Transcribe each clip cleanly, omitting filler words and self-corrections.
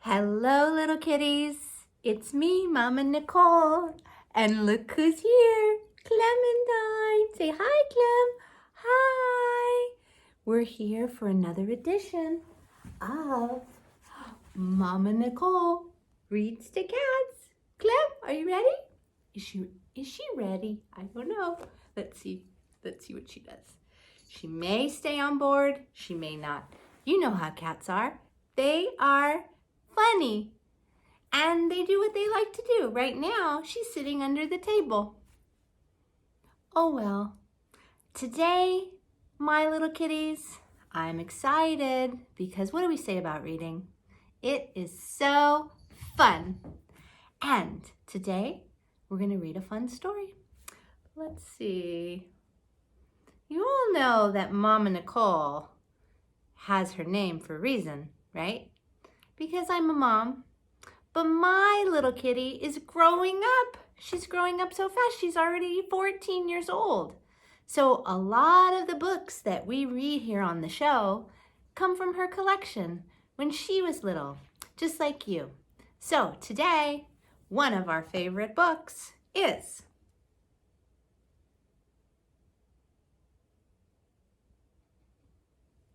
Hello, little kitties. It's me, Mamma Nicole. And look who's here, Clementine. Say hi, Clem. Hi. We're here for another edition of Mamma Nicole Reads to Cats. Clem, are you ready? Is she ready? I don't know. Let's see what she does. She may stay on board. She may not. You know how cats are. They are funny, and they do what they like to do. Right now, she's sitting under the table. Oh well. Today, my little kitties, I'm excited because what do we say about reading? It is so fun. And today, we're going to read a fun story. Let's see. You all know that Mamma Nicole has her name for a reason, right? Because I'm a mom. But my little kitty is growing up. She's growing up so fast. She's already 14 years old. So a lot of the books that we read here on the show come from her collection when she was little, just like you. So today, one of our favorite books is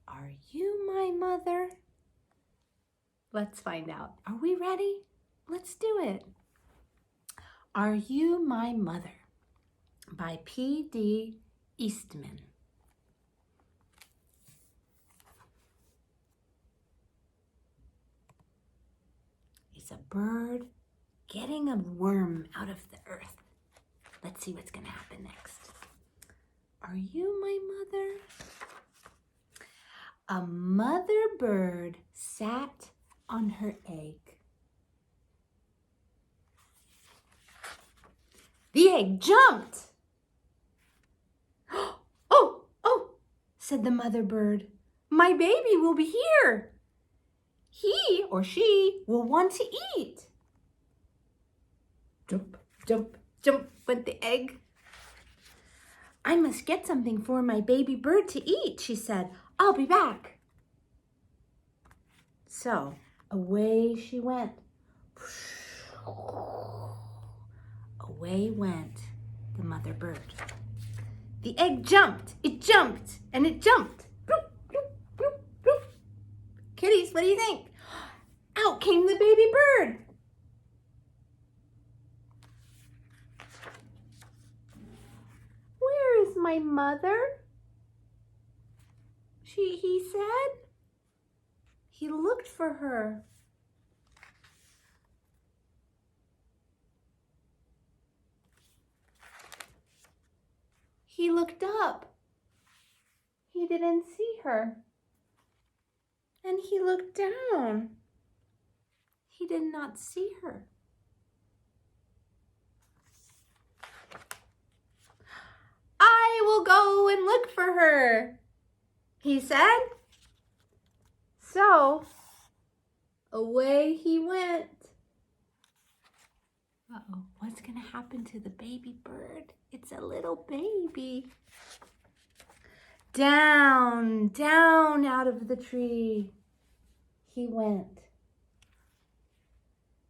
Are You My Mother? Let's find out. Are we ready? Let's do it. Are You My Mother by P.D. Eastman. It's a bird getting a worm out of the earth. Let's see what's going to happen next. Are you my mother? A mother bird sat on her egg. The egg jumped. Oh, said the mother bird. My baby will be here. He or she will want to eat. Jump, jump, jump went the egg. I must get something for my baby bird to eat, she said. I'll be back. So away she went. Away went the mother bird. The egg jumped, it jumped, and it jumped. Bloop, bloop, bloop, bloop. Kitties, what do you think? Out came the baby bird. Where is my mother? He said. He looked for her. He looked up. He didn't see her. And he looked down. He did not see her. I will go and look for her, he said. So away he went. Uh-oh, what's going to happen to the baby bird? It's a little baby. Down, down out of the tree he went.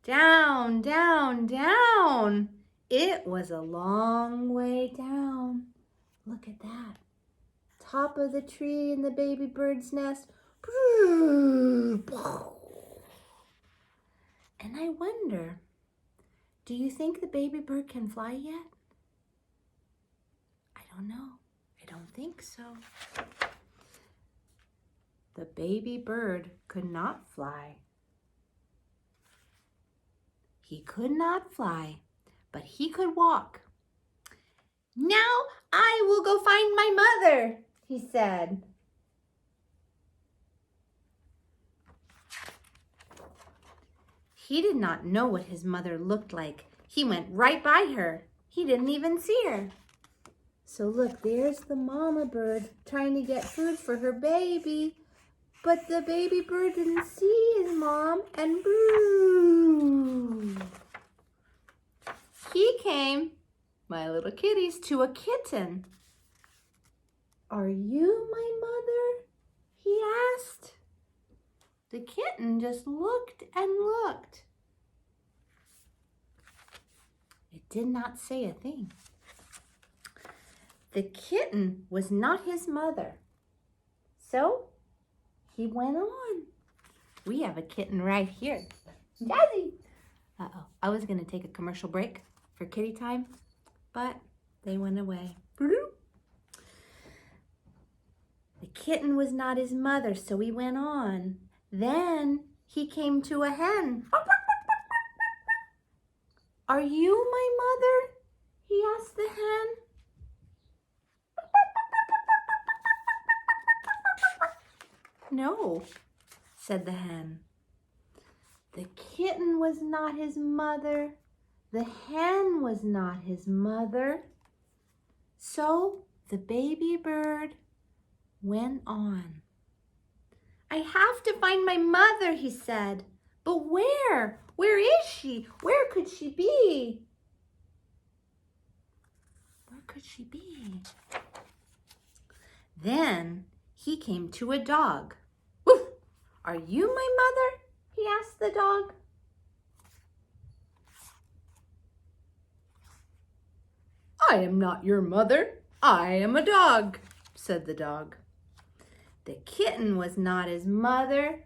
Down, down, down. It was a long way down. Look at that. Top of the tree in the baby bird's nest. And I wonder, do you think the baby bird can fly yet? I don't know. I don't think so. The baby bird could not fly. He could not fly, but he could walk. Now I will go find my mother, he said. He did not know what his mother looked like. He went right by her. He didn't even see her. So look, there's the mama bird trying to get food for her baby. But the baby bird didn't see his mom and boo. He came, my little kitties, to a kitten. Are you my mother? He asked. The kitten just looked and looked. It did not say a thing. The kitten was not his mother. So he went on. We have a kitten right here. Jazzy! Uh-oh. I was going to take a commercial break for kitty time, but they went away. The kitten was not his mother, so he went on. Then he came to a hen. Are you my mother? He asked the hen. No, said the hen. The kitten was not his mother. The hen was not his mother. So the baby bird went on. I have to find my mother, he said. But where? Where is she? Where could she be? Where could she be? Then he came to a dog. Woof! Are you my mother? He asked the dog. I am not your mother. I am a dog, said the dog. The kitten was not his mother.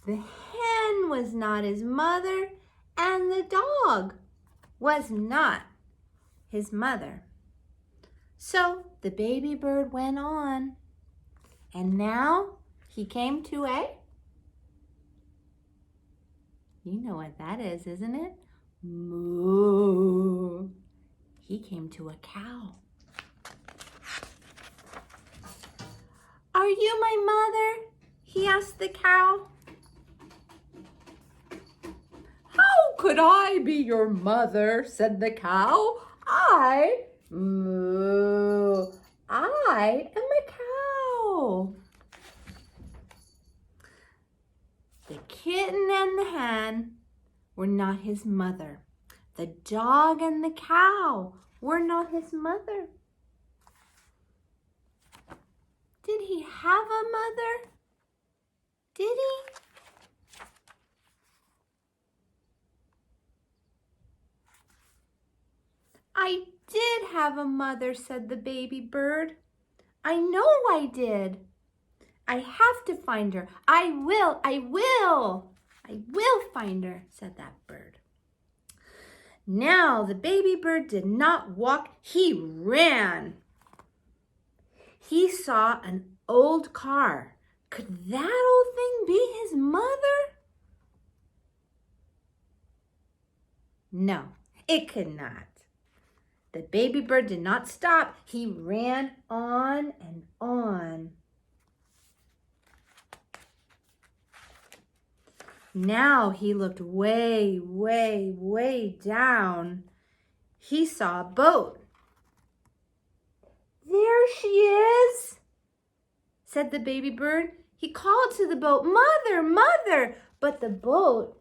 The hen was not his mother. And the dog was not his mother. So the baby bird went on. And now he came to a... You know what that is, isn't it? Moo. He came to a cow. Are you my mother? He asked the cow. How could I be your mother? Said the cow. Moo. I am a cow. The kitten and the hen were not his mother. The dog and the cow were not his mother. Did he have a mother? Did he? I did have a mother, said the baby bird. I know I did. I have to find her. I will find her, said that bird. Now the baby bird did not walk, he ran. He saw an old car. Could that old thing be his mother? No, it could not. The baby bird did not stop. He ran on and on. Now he looked way, way, way down. He saw a boat. There she is, said the baby bird. He called to the boat, Mother, Mother, but the boat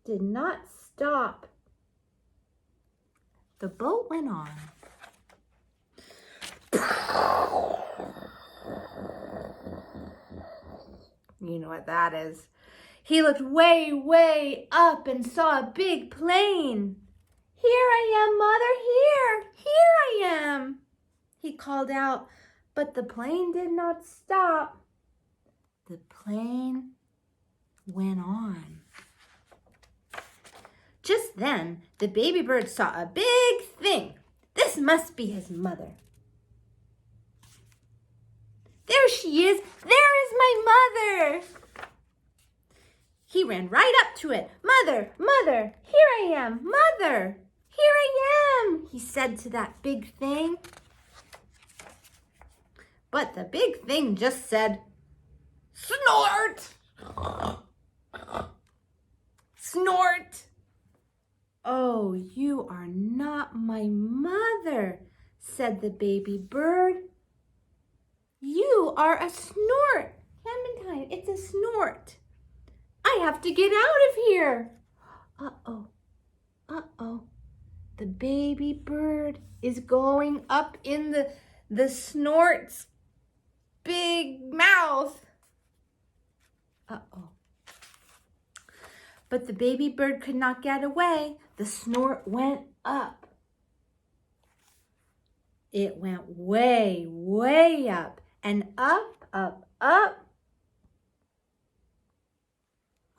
did not stop. The boat went on. You know what that is. He looked way, way up and saw a big plane. Here I am, Mother, here I am, he called out, but the plane did not stop. The plane went on. Just then, the baby bird saw a big thing. This must be his mother. There she is. There is my mother. He ran right up to it. Mother, Mother, here I am. Mother, here I am, he said to that big thing. But the big thing just said, Snort! Snort! Oh, you are not my mother, said the baby bird. You are a snort. Clementine, it's a snort. I have to get out of here. Uh-oh, uh-oh. The baby bird is going up in the snort's big mouth. Uh-oh, But the baby bird could not get away. The snort went up. It went way, way up, and up, up, up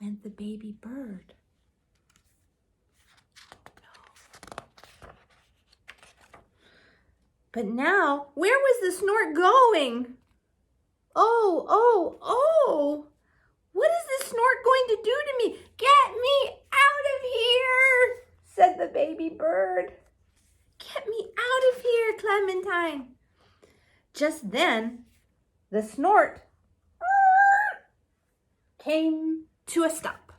went the baby bird. But now, where was the snort going? Oh, oh, oh! What is the snort going to do to me? Get me out of here, said the baby bird. Get me out of here, Clementine. Just then, the snort came to a stop.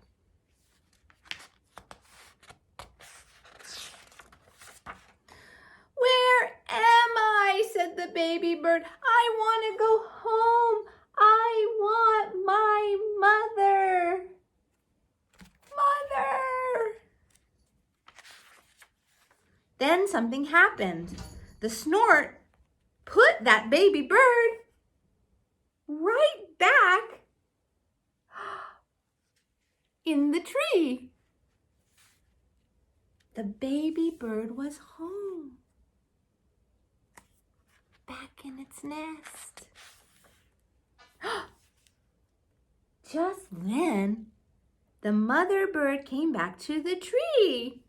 Where am I? Said the baby bird. I want to go home. I want my mother. Mother! Then something happened. The snort put that baby bird right back in the tree. The baby bird was home, back in its nest. Just then, the mother bird came back to the tree.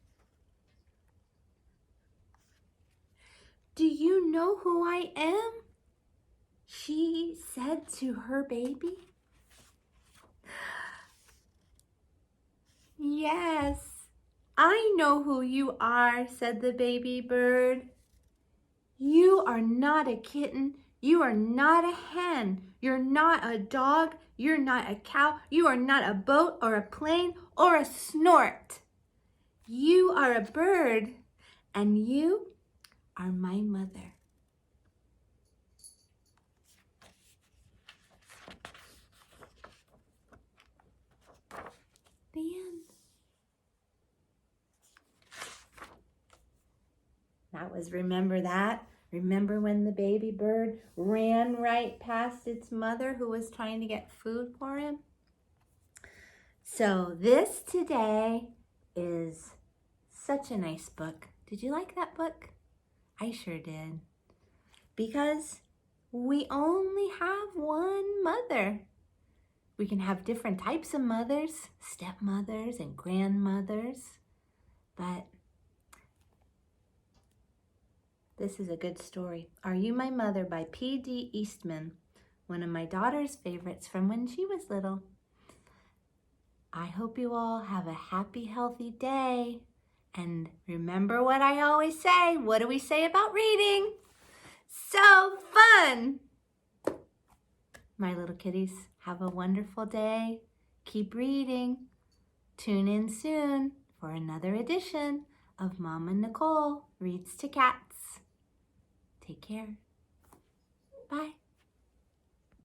Do you know who I am? She said to her baby. Yes, I know who you are, said the baby bird. You are not a kitten. You are not a hen. You're not a dog. You're not a cow. You are not a boat or a plane or a snort. You are a bird, and you are my mother. The end. That was Remember That. Remember when the baby bird ran right past its mother who was trying to get food for him? So this today is such a nice book. Did you like that book? I sure did. Because we only have one mother. We can have different types of mothers, stepmothers and grandmothers, but this is a good story. Are You My Mother by P.D. Eastman, one of my daughter's favorites from when she was little. I hope you all have a happy, healthy day. And remember what I always say. What do we say about reading? So fun! My little kitties, have a wonderful day. Keep reading. Tune in soon for another edition of Mamma Nicole Reads to Cats. Take care. Bye.